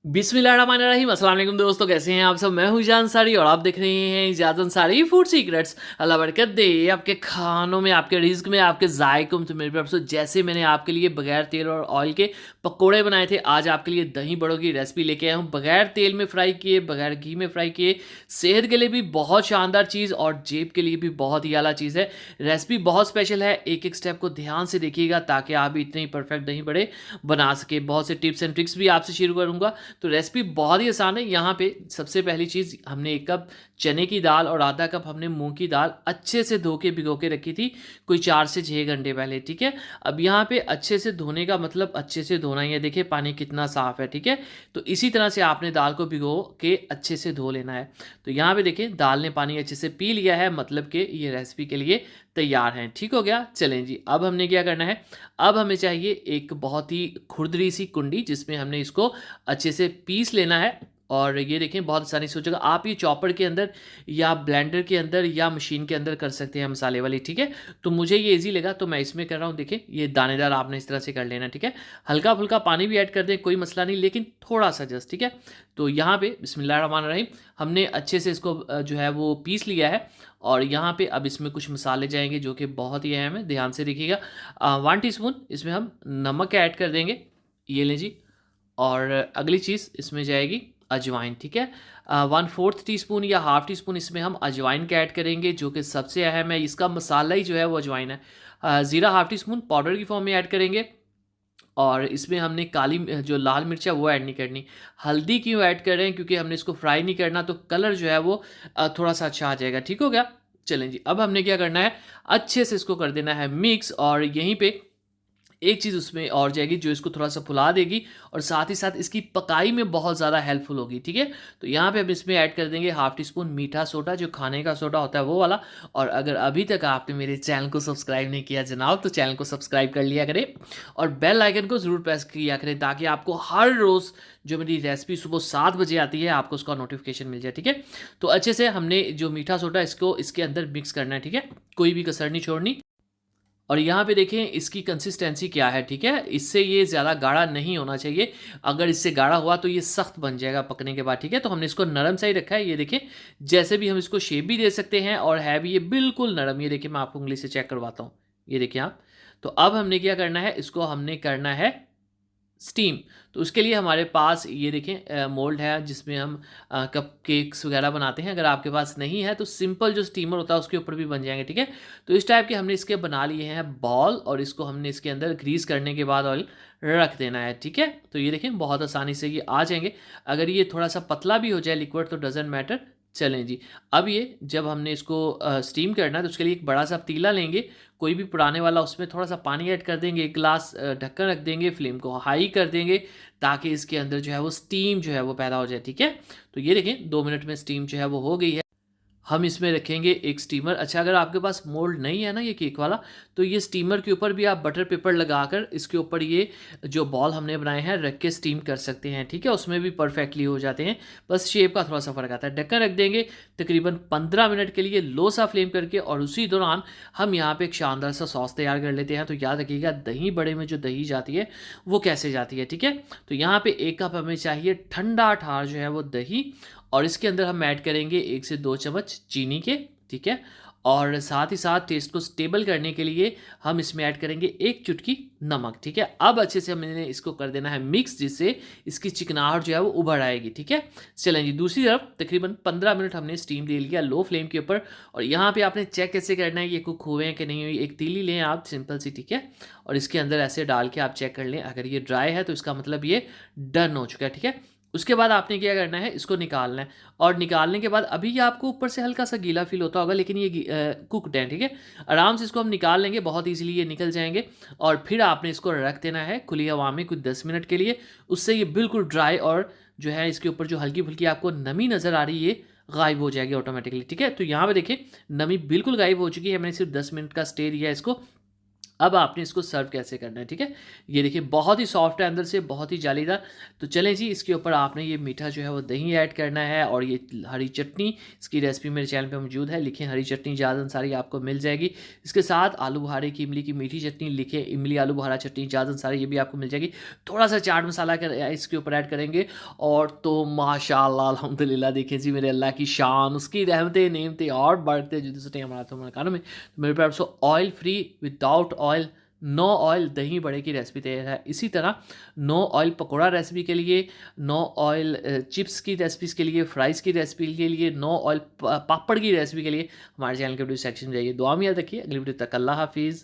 बिस्मिल्लाहिर्रहमानिर्रहीम। अस्सलाम वालेकुम दोस्तों, कैसे हैं आप सब। मैं हूं ईजान अंसारी और आप देख रहे हैं ईजान अंसारी फूड सीक्रेट्स। अल्लाह बरकत दे आपके खानों में, आपके रिज्क में, आपके जायकों में। तो मेरे तरफ से जैसे मैंने आपके लिए बगैर तेल और ऑयल के पकोड़े बनाए थे, आज आपके लिए दही बड़ों की रेसिपी लेके आया हूँ। बगैर तेल में फ्राई किए, बगैर घी में फ्राई किए, सेहत के लिए भी बहुत शानदार चीज़ और जेब के लिए भी बहुत ही आला चीज़ है। रेसिपी बहुत स्पेशल है, एक एक स्टेप को ध्यान से देखिएगा ताकि आप भी इतने ही परफेक्ट दही बड़े बना सके। बहुत से टिप्स एंड ट्रिक्स भी आपसे शेयर करूँगा। तो रेसिपी बहुत ही आसान है। यहाँ पे सबसे पहली चीज़, हमने 1 कप चने की दाल और आधा कप हमने मूंग की दाल अच्छे से धो के भिगो के रखी थी, कोई 4 से 6 घंटे पहले। ठीक है, अब यहाँ पे अच्छे से धोने का मतलब अच्छे से धोना ही है। देखिए पानी कितना साफ़ है। ठीक है, तो इसी तरह से आपने दाल को भिगो के अच्छे से धो लेना है। तो यहाँ पे देखिए दाल ने पानी अच्छे से पी लिया है, मतलब कि ये रेसिपी के लिए तैयार हैं। ठीक हो गया। चलें जी, अब हमने क्या करना है, अब हमें चाहिए एक बहुत ही खुरदरी सी कुंडी जिसमें हमने इसको अच्छे से पीस लेना है। और ये देखें बहुत आसानी से हो जाएगा। आप ये चॉपर के अंदर या ब्लेंडर के अंदर या मशीन के अंदर कर सकते हैं मसाले वाली। ठीक है, तो मुझे ये इजी लगा तो मैं इसमें कर रहा हूँ। देखिए ये दानेदार आपने इस तरह से कर लेना। ठीक है, हल्का फुल्का पानी भी ऐड कर दें, कोई मसला नहीं, लेकिन थोड़ा सा जस्ट। ठीक है, तो यहाँ पे बिस्मिल्लाहिर्रहमानिर्रहीम हमने अच्छे से इसको जो है वो पीस लिया है। और यहाँ पे अब इसमें कुछ मसाले जाएंगे जो कि बहुत ही अहम है, ध्यान से देखिएगा। 1 टीस्पून इसमें हम नमक ऐड कर देंगे, ये लें जी। और अगली चीज़ इसमें जाएगी अजवाइन। ठीक है, 1/4 टीस्पून या हाफ़ टी स्पून इसमें हम अजवाइन का ऐड करेंगे, जो कि सबसे अहम है। इसका मसाला ही जो है वो अजवाइन है। ज़ीरा हाफ़ टी स्पून पाउडर की फॉर्म में ऐड करेंगे। और इसमें हमने काली जो लाल मिर्च है वो ऐड नहीं करनी। हल्दी क्यों ऐड कर रहे हैं, क्योंकि हमने इसको फ्राई नहीं करना, तो कलर जो है वो थोड़ा सा अच्छा आ जाएगा। ठीक हो गया। चलें जी, अब हमने क्या करना है, अच्छे से इसको कर देना है मिक्स। और यहीं पे एक चीज़ उसमें और जाएगी जो इसको थोड़ा सा फुला देगी और साथ ही साथ इसकी पकाई में बहुत ज़्यादा हेल्पफुल होगी। ठीक है, तो यहाँ पे हम इसमें ऐड कर देंगे हाफ़ टी स्पून मीठा सोडा, जो खाने का सोडा होता है वो वाला। और अगर अभी तक आपने मेरे चैनल को सब्सक्राइब नहीं किया जनाब, तो चैनल को सब्सक्राइब कर लिया करें और बेल आइकन को ज़रूर प्रेस किया करें, ताकि आपको हर रोज़ जो मेरी रेसिपी सुबह 7 बजे आती है आपको उसका नोटिफिकेशन मिल जाए। ठीक है, तो अच्छे से हमने जो मीठा सोडा इसको इसके अंदर मिक्स करना है। ठीक है, कोई भी कसर नहीं छोड़नी। और यहाँ पे देखें इसकी कंसिस्टेंसी क्या है। ठीक है, इससे ये ज़्यादा गाढ़ा नहीं होना चाहिए। अगर इससे गाढ़ा हुआ तो ये सख्त बन जाएगा पकने के बाद। ठीक है, तो हमने इसको नरम सा ही रखा है। ये देखें, जैसे भी हम इसको शेप भी दे सकते हैं और है भी ये बिल्कुल नरम। ये देखिए मैं आपको उंगली से चेक करवाता हूँ, ये देखिए आप। तो अब हमने क्या करना है, इसको हमने करना है स्टीम। तो उसके लिए हमारे पास ये देखें मोल्ड है जिसमें हम कप केक्स वगैरह बनाते हैं। अगर आपके पास नहीं है तो सिंपल जो स्टीमर होता है उसके ऊपर भी बन जाएंगे। ठीक है, तो इस टाइप के हमने इसके बना लिए हैं बॉल, और इसको हमने इसके अंदर ग्रीस करने के बाद ऑयल रख देना है। ठीक है, तो ये देखें बहुत आसानी से ये आ जाएंगे। अगर ये थोड़ा सा पतला भी हो जाए लिक्विड तो डजेंट मैटर। चलें जी, अब ये जब हमने इसको स्टीम करना है तो उसके लिए एक बड़ा सा पतीला लेंगे, कोई भी पुराने वाला, उसमें थोड़ा सा पानी ऐड कर देंगे, 1 गिलास ढक्कन रख देंगे, फ्लेम को हाई कर देंगे ताकि इसके अंदर जो है वो स्टीम जो है वो पैदा हो जाए। ठीक है, तो ये देखें 2 मिनट में स्टीम जो है वो हो गई है। हम इसमें रखेंगे एक स्टीमर। अच्छा, अगर आपके पास मोल्ड नहीं है ना ये केक वाला, तो ये स्टीमर के ऊपर भी आप बटर पेपर लगाकर इसके ऊपर ये जो बॉल हमने बनाए हैं रख के स्टीम कर सकते हैं। ठीक है, उसमें भी परफेक्टली हो जाते हैं, बस शेप का थोड़ा सा फ़र्क आता है। ढक्कन रख देंगे तकरीबन 15 मिनट के लिए लो सा फ्लेम करके, और उसी दौरान हम यहाँ पे एक शानदार सा सॉस तैयार कर लेते हैं। तो याद रखिएगा दही बड़े में जो दही जाती है वो कैसे जाती है। ठीक है, तो यहाँ पे 1 कप हमें चाहिए ठंडा ठार जो है वो दही, और इसके अंदर हम ऐड करेंगे 1 से 2 चम्मच चीनी के। ठीक है, और साथ ही साथ टेस्ट को स्टेबल करने के लिए हम इसमें ऐड करेंगे 1 चुटकी नमक। ठीक है, अब अच्छे से हमने इसको कर देना है मिक्स, जिससे इसकी चिकनाहट जो है वो उभर आएगी। ठीक है, चलें जी, दूसरी तरफ तकरीबन 15 मिनट हमने स्टीम ले लिया लो फ्लेम के ऊपर। और यहाँ पे आपने चेक कैसे करना है ये कुक हुए हैं कि नहीं हुई। एक तीली लें आप सिंपल सी। ठीक है, और इसके अंदर ऐसे डाल के आप चेक कर लें, अगर ये ड्राई है तो इसका मतलब ये डन हो चुका है। ठीक है, उसके बाद आपने क्या करना है, इसको निकालना है। और निकालने के बाद अभी ये आपको ऊपर से हल्का सा गीला फील होता होगा, लेकिन ये कुकड है। ठीक है, आराम से इसको हम निकाल लेंगे, बहुत इजीली ये निकल जाएंगे। और फिर आपने इसको रख देना है खुली हवा में कुछ 10 मिनट के लिए। उससे ये बिल्कुल ड्राई, और जो है इसके ऊपर जो हल्की फुल्की आपको नमी नज़र आ रही है ये गायब हो जाएगी ऑटोमेटिकली। ठीक है, तो यहाँ पे देखिए नमी बिल्कुल गायब हो चुकी है। मैंने सिर्फ 10 मिनट का स्टे दिया इसको। अब आपने इसको सर्व कैसे करना है, ठीक है। ये देखिए बहुत ही सॉफ्ट है अंदर से, बहुत ही जालीदार। तो चलें जी, इसके ऊपर आपने ये मीठा जो है वो दही ऐड करना है, और ये हरी चटनी, इसकी रेसिपी मेरे चैनल पे मौजूद है, लिखें हरी चटनी जाद अंसारी, आपको मिल जाएगी। इसके साथ आलू बुखारे की इमली की मीठी चटनी, लिखें इमली आलू बुखारा चटनी जाद अंसारी, ये भी आपको मिल जाएगी। थोड़ा सा चाट मसाला इसके ऊपर ऐड करेंगे, और तो माशाल्लाह अल्हम्दुलिल्लाह, देखें जी मेरे अल्लाह की शान, उसकी रहमतें नेमतें और बढ़ते जुदी सटे हमारा तो खानों में। तो मेरे पास oil free, without oil, no oil दही बड़े की रेसिपी तैयार है। इसी तरह नो ऑयल पकोड़ा रेसिपी के लिए, नो ऑयल चिप्स की रेसिपीज के लिए, फ्राइज़ की रेसिपी के लिए, नो ऑयल पापड़ की रेसिपी के लिए हमारे चैनल के वीडियो सेक्शन में जाइए। दुआ में याद रखिए। अगली वीडियो तक अल्लाह हाफिज़।